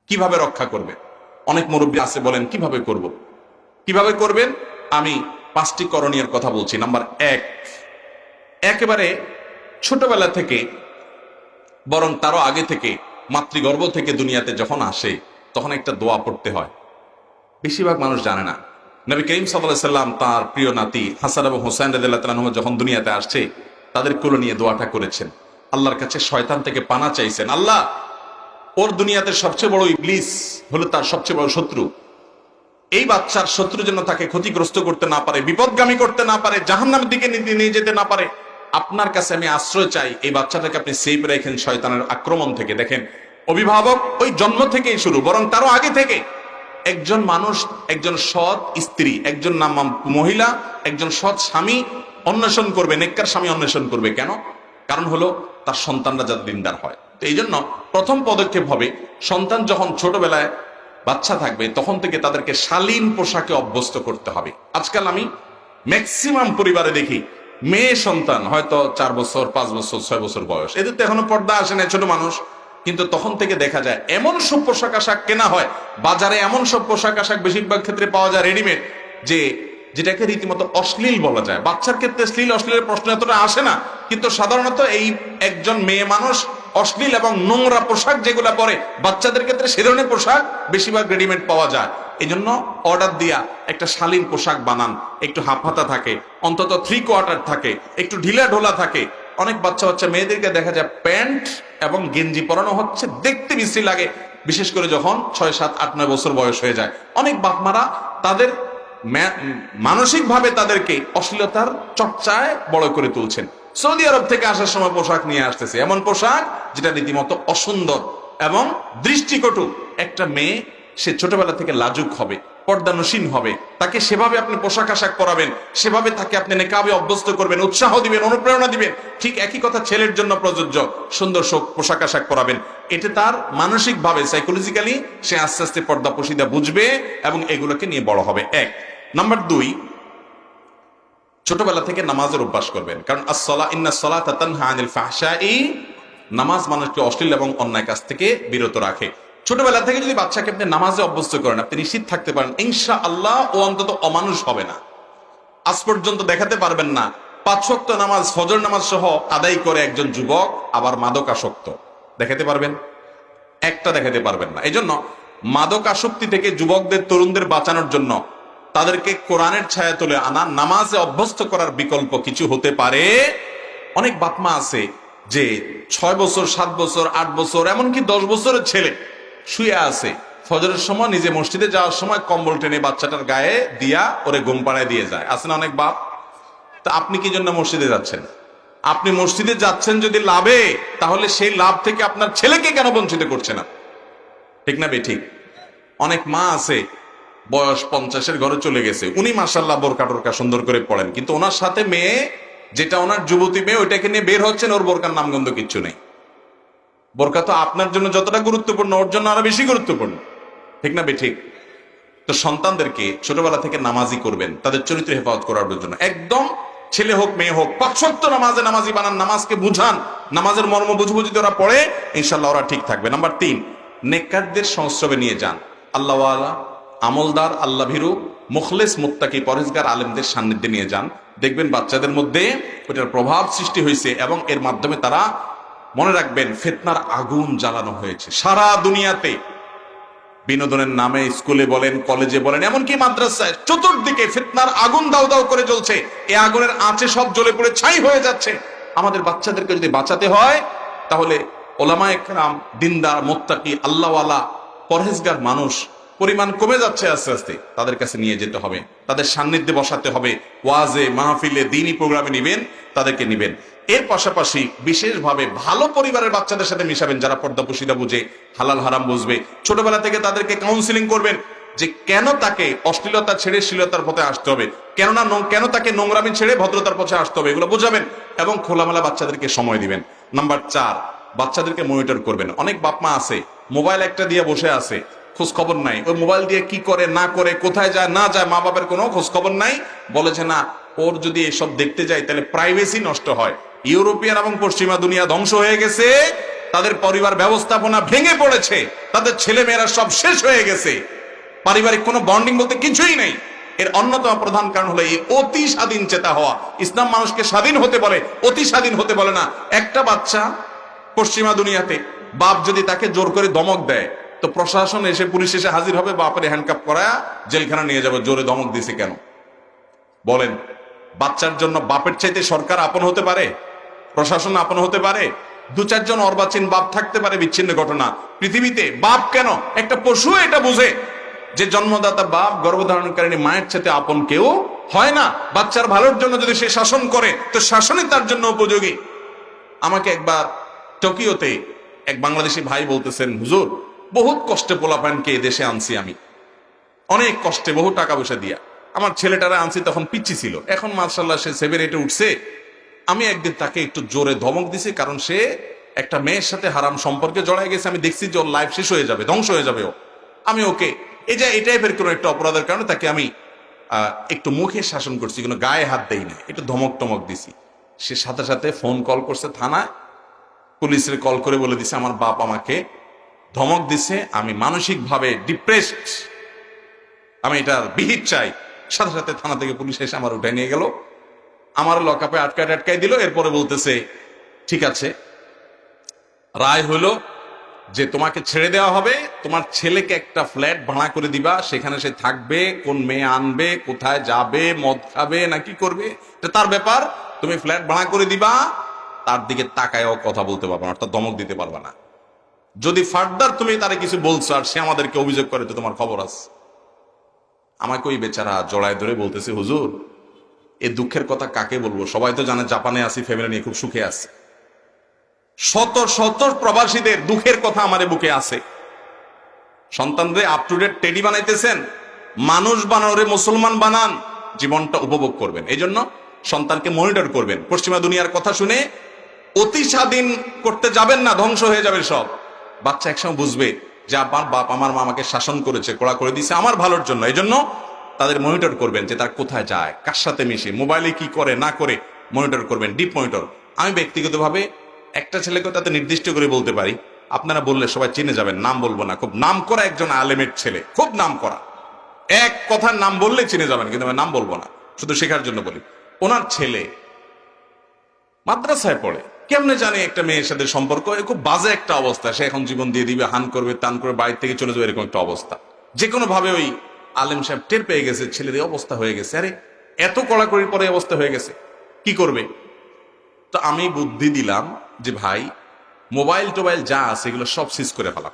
কিভাবে রক্ষা করবে? অনেক মুরব্বী আছে, বলেন কিভাবে করব? কিভাবে করবেন? আমি 5টি করণীয়ের কথা বলছি। নাম্বার 1, একেবারে ছোটবেলা থেকে, বরং তারও আগে থেকে, মাতৃগর্ভ থেকে দুনিয়াতে যখন আসে তখন একটা দোয়া পড়তে হয়। বেশিরভাগ মানুষ জানে না। নবী করিম সাল্লাল্লাহু আলাইহি সাল্লাম তার প্রিয় নাতি হাসান এবং হোসেন রাদিয়াল্লাহু তাআলা আনহুম যখন দুনিয়াতে আসছে, তাদের কোলে নিয়ে দোয়াটা করেছেন। আল্লাহর কাছে শয়তান থেকে পানা চাইছেন, আল্লাহ, ওর দুনিয়াতে সবচেয়ে বড় ইবলিস হলো তার সবচেয়ে বড় শত্রু। এই বাচ্চার শত্রু যেন তাকে ক্ষতিগ্রস্ত করতে না পারে, বিপদগামী করতে না পারে, জাহান্নামের দিকে নিয়ে যেতে না পারে। আপনার কাছে আমি আশ্রয় চাই, এই বাচ্চাটাকে আপনি সেভ রেখেন শয়তানের আক্রমণ থেকে। দেখেন, অভিভাবক ওই জন্ম থেকেই শুরু, বরং তারও আগে থেকে। একজন মানুষ, একজন সৎ স্ত্রী, একজন মহিলা, একজন সৎ স্বামী অন্বেষণ করবে, নেককার স্বামী অন্বেষণ করবে। কেন? কারণ হলো তার সন্তানরা যাতে দিনদার হয়। তো এই জন্য প্রথম পদক্ষেপ হবে, সন্তান যখন ছোটবেলায় বাচ্চা থাকবে তখন থেকে তাদেরকে শালীন পোশাকে অভ্যস্ত করতে হবে। আজকাল আমি ম্যাক্সিমাম পরিবারে দেখি মেয়ে সন্তান হয়তো 4 বছর, 5 বছর, 6 বছর বয়স, এদের তো এখনো পর্দা আসে না, ছোট মানুষ, কিন্তু তখন থেকে দেখা যায় এমন সব পোশাক আশাক কেনা হয় বাজারে, এমন সব পোশাক আশাক বেশিরভাগ ক্ষেত্রে পাওয়া যায় রেডিমেড, যেটাকে রীতিমতো অশ্লীল বলা যায়। বাচ্চার ক্ষেত্রে অশ্লীলের প্রশ্ন এতটা আসে না, কিন্তু সাধারণত এই একজন মেয়ে মানুষ অশ্লীল এবং নোংরা পোশাক যেগুলা পরে, বাচ্চাদের ক্ষেত্রে সে ধরনের পোশাক বেশিরভাগ রেডিমেড পাওয়া যায়। এই জন্য অর্ডার দিয়া একটা শালীন পোশাক বানান, একটু হাফ হাতা থাকে, অন্তত 3/4 থাকে, একটু ঢিলা ঢোলা থাকে। অনেক বাচ্চা মেয়েদেরকে দেখা যায় প্যান্ট এবং গেঞ্জি পরানো হচ্ছে, দেখতে বিশ্রী লাগে, বিশেষ করে যখন 6, 7, 8, 9 বছর বয়স হয়ে যায়। অনেক বাপমারা তাদের মানসিকভাবে তাদেরকে অশ্লীলতার চর্চায় বড় করে তুলছেন। সৌদি আরব থেকে আসার সময় পোশাক নিয়ে আসতেছে, এমন পোশাক যেটা রীতিমতো অসুন্দর এবং দৃষ্টিকটু। একটা মেয়ে, সে ছোটবেলা থেকে লাজুক হবে, পর্দানসীন হবে, তাকে সেভাবে আপনি পোশাক আশাক পরাবেন, সেভাবে তাকে আপনি নেকাবে অভ্যস্ত করবেন, উৎসাহ দিবেন, অনুপ্রেরণা দিবেন। ঠিক একই কথা ছেলের জন্য প্রযোজ্য, সুন্দর পোশাক আশাক পরাবেন। এতে তার মানসিকভাবে, সাইকোলজিক্যালি সে আস্তে আস্তে পর্দা পশিদা বুঝবে এবং এগুলোকে নিয়ে বড় হবে। 1 নাম্বার 2, ছোটবেলা থেকে নামাজের অভ্যাস করবেন, কারণ ইন্নাস সালাতা তানহা আনিল ফাহশাই, নামাজ মানুষকে অশ্লীল এবং অন্যায় কাজ থেকে বিরত রাখে। ছোটবেলা থেকে যদি বাচ্চাকে আপনি নামাজে অভ্যস্ত করেন, আপনি নিশ্চিত থাকতে পারেন ইনশাআল্লাহ ও অন্তত অমানুষ হবে না। আজ পর্যন্ত দেখাতে পারবেন না 5 ওয়াক্ত নামাজ, ফজর নামাজ সহ আদায় করে একজন যুবক আবার মাদকাসক্ত, দেখাতে পারবেন? একটা দেখাতে পারবেন না। এই জন্য মাদকাসক্তি থেকে যুবকদের, তরুণদের বাঁচানোর জন্য তাদেরকে কোরআনের ছায়া তুলে আনা, নামাজে অভ্যস্ত করার বিকল্প কিছু হতে পারে। অনেক বাপমা আছে যে 6 বছর, 7 বছর, 8 বছর, এমনকি 10 বছরের ছেলে শুয়ে আছে, ফজরের সময় নিজে মসজিদে যাওয়ার সময় কম্বল টেনে বাচ্চাটার গায়ে দিয়া ওরে ঘুম পাড়ায় দিয়ে যায়। আছে না অনেক বাপ? তা আপনি কি জন্য মসজিদে যাচ্ছেন? আপনি মসজিদে যাচ্ছেন যদি লাভে, তাহলে সেই লাভ থেকে আপনার ছেলেকে কেন বঞ্চিত করছে না? ঠিক না বেঠিক? অনেক মা আছে, বয়স 50-এর ঘরে চলে গেছে, উনি মাশাআল্লাহ বোরকা টোরকা সুন্দর করে পড়েন, কিন্তু ওনার সাথে মেয়ে, যেটা ওনার যুবতী মেয়ে, ওইটাকে নিয়ে বের হচ্ছেন, ওর বোরকার নামগন্ধ কিচ্ছু নেই। বোরকা তো আপনার জন্য যতটা গুরুত্বপূর্ণ, ওর জন্য আরো বেশি গুরুত্বপূর্ণ। ঠিক না বেঠিক? তো সন্তানদেরকে ছোটবেলা থেকে নামাজি করবেন, তাদের চরিত্র হেফাজত করার জন্য। একদম ছেলে হোক মেয়ে হোক 5 ওয়াক্ত নামাজি বানান, নামাজকে বুঝান, নামাজের মর্ম বুঝবো যদি ওরা পড়ে, ইনশাল্লাহ ওরা ঠিক থাকবে। নাম্বার 3, নেককারদের সংস্রবে নিয়ে যান। আল্লাহওয়ালা, আমলদার, আল্লাহ ভীরু, মুখলেস, মুত্তাকি, পরহেজগার আলেমদের সান্নিধ্যে নিয়ে যান। দেখবেন বাচ্চাদের মধ্যে ওটার প্রভাব সৃষ্টি হয়েছে এবং এর মাধ্যমে তারা, মনে রাখবেন, ফিতনার আগুন জ্বালানো হয়েছে সারা দুনিয়াতে। বিনোদনের নামে স্কুলে বলেন, কলেজে বলেন, এমনকি মাদ্রাসায়, চতুর্দিকে ফিতনার আগুন দাউ দাউ করে জ্বলছে। এই আগুনের আঁচে সব জ্বলে পড়ে ছাই হয়ে যাচ্ছে। আমাদের বাচ্চাদেরকে যদি বাঁচাতে হয়, তাহলে ওলামায়ে কেরাম, দিনদার, মুত্তাকি, আল্লাহওয়ালা, পরহেজগার মানুষ পরিমাণ কমে যাচ্ছে আস্তে আস্তে, তাদের কাছে নিয়ে যেতে হবে, তাদের সান্নিধ্যে বসাতে হবে, ওয়াজে, মাহফিলে, দ্বীনি প্রোগ্রামে নিবেন, তাদেরকে নিবেন। এর পাশাপাশি বিশেষভাবে ভালো পরিবারের বাচ্চাদের সাথে মিশাবেন, যারা পর্দা পুশিদা বুঝে, হালাল হারাম বুঝবে। ছোটবেলা থেকে তাদেরকে কাউন্সিলিং করবেন যে কেন তাকে অশ্লীলতা ছেড়ে শ্লীলতার পথে আসতে হবে, কেন তাকে নোংরামি ছেড়ে ভদ্রতার পথে আসতে হবে, এগুলো বোঝাবেন এবং খোলামেলা বাচ্চাদেরকে সময় দিবেন। নাম্বার 4, বাচ্চাদেরকে মনিটর করবেন। অনেক বাপমা আছে, মোবাইল একটা দিয়ে বসে আছে, খোঁজ খবর নাই, ওই মোবাইল দিয়ে কি করে না করে, কোথায় যায় না যায়, মা বাবার কোনো খোঁজ খবর নাই। বলেছে না, ওর যদি এসব দেখতে যায় তাহলে প্রাইভেসি নষ্ট হয়। ইউরোপিয়ান এবং পশ্চিমা দুনিয়া ধ্বংস হয়ে গেছে, তাদের পরিবার ব্যবস্থাপনা ভেঙে পড়েছে, তাদের ছেলে মেয়েরা সব শেষ হয়ে গেছে, পারিবারিক কোনো বন্ডিং বলতে কিছুই নেই। এর অন্যতম প্রধান কারণ হলো এই অতি স্বাধীন চেতা হওয়া। ইসলাম মানুষকে স্বাধীন হতে বলে, অতি স্বাধীন হতে বলে না। একটা বাচ্চা পশ্চিমা দুনিয়াতে বাপ যদি তাকে জোর করে ধমক দেয়, তো প্রশাসন এসে, পুলিশ এসে হাজির হবে, বাপের হ্যান্ডকাপ করায় জেলখানা নিয়ে যাবে, জোরে ধমক দিছে কেন? বলেন, বাচ্চার জন্য বাপের চাইতে সরকার আপন হতে পারে? প্রশাসন আপন হতে পারে? দু চারজন অর্বাচীন বাপ থাকতে পারে, বিচ্ছিন্ন ঘটনা। পৃথিবীতে বাপ কেন, একটা পশু এটা বুঝে যে জন্মদাতা বাপ, গর্ভধারণকারিণী মায়ের চাইতে আপন কেউ হয় না। বাচ্চার ভালোর জন্য যদি সে শাসন করে, তো শাসনই তার জন্য উপযোগী। আমাকে একবার টোকিওতে এক বাংলাদেশি ভাই বলতেছেন, হুজুর বহুত কষ্টে পোলাপানকে এ দেশে আনছি আমি, অনেক কষ্টে, বহু টাকা পয়সা দিয়া আমার ছেলেটারা আনছি, তখন পিচ্ছি ছিল, এখন মাশাআল্লাহ সে 7-8 উঠছে। আমি একদিন তাকে একটু জোরে ধমক দিছি, কারণ সে একটা মেয়ের সাথে হারাম সম্পর্কে জড়ায় গেছে। আমি দেখছি যে ওর লাইফ শেষ হয়ে যাবে, ধ্বংস হয়ে যাবে ও। আমি ওকে এই টাইপের কোনো একটা অপরাধের কারণে তাকে আমি একটু মুখে শাসন করছি, কোনো গায়ে হাত দেই না, একটু ধমক টমক দিছি। সে সাথে সাথে ফোন কল করছে থানায়, পুলিশের কল করে বলে দিছে আমার বাপ আমাকে ধমক দিছে, আমি মানসিকভাবে ডিপ্রেসড, আমি এটার বিহিত চাই। সাথে সাথে থানা থেকে পুলিশ এসে আমার উঠে নিয়ে গেল, আমার লকআপে আটকায় দিল। এরপরে বলতেছে ঠিক আছে, রায় হলো যে তোমাকে ছেড়ে দেওয়া হবে, তোমার ছেলেকে একটা ফ্ল্যাট ভাড়া করে দিবা, সেখানে সে থাকবে, কোন মেয়ে আনবে, কোথায় যাবে, মদ খাবে না কি করবে এটা তার ব্যাপার, তুমি ফ্ল্যাট ভাড়া করে দিবা, তার দিকে তাকায়ও কথা বলতে পারবা না, অর্থাৎ ধমক দিতে পারবা না। যদি ফার্দার তুমি তারে কিছু বলছো আর সে আমাদেরকে অভিযোগ করে, তো তোমার খবর আছে। আমাকে ওই বেচারা জড়ায় ধরে বলতেছে, হুজুর এই দুঃখের কথা কাকে বলবো, সবাই তো জানে জাপানে আছি, ফ্যামিলি নিয়ে খুব সুখে আছে, শত শত প্রবাসীদের দুঃখের কথা আমার বুকে আছে। সন্তানদের আপ টু ডেট টেডি বানাইতেছেন, মানুষ বানানোরে মুসলমান বানান, জীবনটা উপভোগ করবেন। এই জন্য সন্তানকে মনিটর করবেন। পশ্চিমা দুনিয়ার কথা শুনে অতি স্বাধীন করতে যাবেন না, ধ্বংস হয়ে যাবে সব। বাচ্চা একসময় বুঝবে যে আমার বাপ, আমার মা আমাকে শাসন করেছে, কড়া করে দিয়েছে আমার ভালোর জন্য। এই জন্য তাদের মনিটর করবেন, যে তার কোথায় যায়, কার সাথে মিশে, মোবাইলে কি করে না করে মনিটর করবেন, ডিপ মনিটর। আমি ব্যক্তিগতভাবে একটা ছেলেকে তাতে নির্দিষ্ট করে বলতে পারি, আপনারা বললে সবাই চিনে যাবেন, নাম বলবো না, খুব নাম করা একজন আলেমের ছেলে, খুব নাম করা, এক কথার নাম বললে চিনে যাবেন, কিন্তু আমি নাম বলবো না, শুধু শেখার জন্য বলি। ওনার ছেলে মাদ্রাসায় পড়ে, কেমনে জানে একটা মেয়ের সাথে সম্পর্ক, খুব বাজে একটা অবস্থা, সে এখন জীবন দিয়ে দিবে, হান করবে, তান করবে, বাড়ি থেকে চলে যাবে, এরকম একটা অবস্থা। যে কোনো ভাবে ওই আলেম সাহেব টের পেয়ে গেছে ছেলের এই অবস্থা হয়ে গেছে, আরে এত কড়াকড়ির পরে অবস্থা হয়ে গেছে, কি করবে? তো আমি বুদ্ধি দিলাম যে ভাই, মোবাইল টোবাইল যা আছে এগুলো সব সিজ করে ফেলা,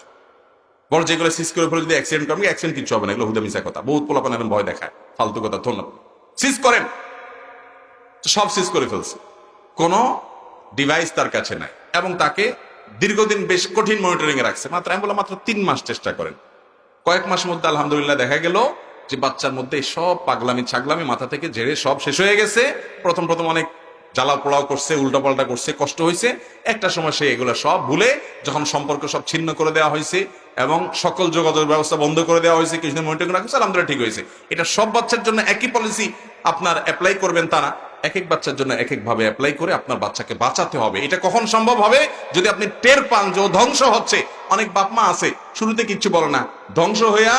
বড় যেগুলো সিজ করে ফেলে যদি অ্যাক্সিডেন্ট করবে, অ্যাক্সিডেন্ট কিছু হবে না, এগুলো হুদা মিশা কথা, বহুত পোলাপান এখন ভয় দেখায়, ফালতু কথা, ধন্যবাদ। সিজ করেন, সব সিজ করে ফেলছে, কোনো ডিভাইস তার কাছে নাই, এবং তাকে দীর্ঘদিন বেশ কঠিন মনিটরিং এ রাখছে। মাত্র আমি বললাম মাত্র 3 মাস চেষ্টা করেন। কয়েক মাসের মধ্যে আলহামদুলিল্লাহ দেখা গেল যে বাচ্চার মধ্যে সব পাগলামি ছাগলামি মাথা থেকে ঝেড়ে সব শেষ হয়ে গেছে। প্রথম অনেক জ্বালা পোড়াও করছে, উল্টাপাল্টা করছে, কষ্ট হয়েছে, একটা সময় সে এগুলো সব ভুলে, যখন সম্পর্ক সব ছিন্ন করে দেওয়া হয়েছে এবং সকল যোগাযোগ ব্যবস্থা বন্ধ করে দেওয়া হয়েছে, কিছুদিন মনিটরিং রাখছে, আলহামদুলিল্লাহ ঠিক হয়েছে। এটা সব বাচ্চার জন্য একই পলিসি আপনার অ্যাপ্লাই করবেন তা না, এক এক বাচ্চার জন্য এক এক ভাবে অ্যাপ্লাই করে আপনার বাচ্চাকে বাঁচাতে হবে। এটা কখন সম্ভব হবে? যদি আপনি টের পান যে ও ধ্বংস হচ্ছে। অনেক বাপ মা আছে শুরুতে কিচ্ছু বলে না, ধ্বংস হইয়া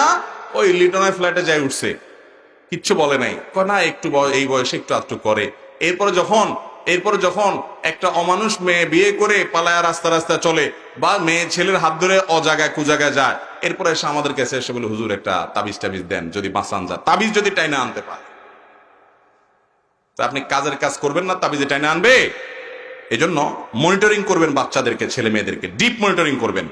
ওই লিটনের ফ্ল্যাটে যায় উঠছে, কিচ্ছু বলে নাই, না একটু এই বয়সে একটু আধটু করে। এরপরে যখন একটা অমানুষ মেয়ে বিয়ে করে পালায়া রাস্তা রাস্তা চলে, বা মেয়ে ছেলের হাত ধরে অজাগায় কুজাগায় যায়, এরপরে এসে আমাদের কাছে এসে বলে, হুজুর একটা তাবিজ টাবিজ দেন, যদি বাঁচান যায়, তাবিজ যদি টাইনা আনতে পারে। আপনি কাজের কাজ করবেন না, তাবিজে টাইনা আনবে। এই জন্য মনিটরিং করবেন বাচ্চাদেরকে, ছেলে মেয়েদেরকে ডিপ মনিটরিং করবেন।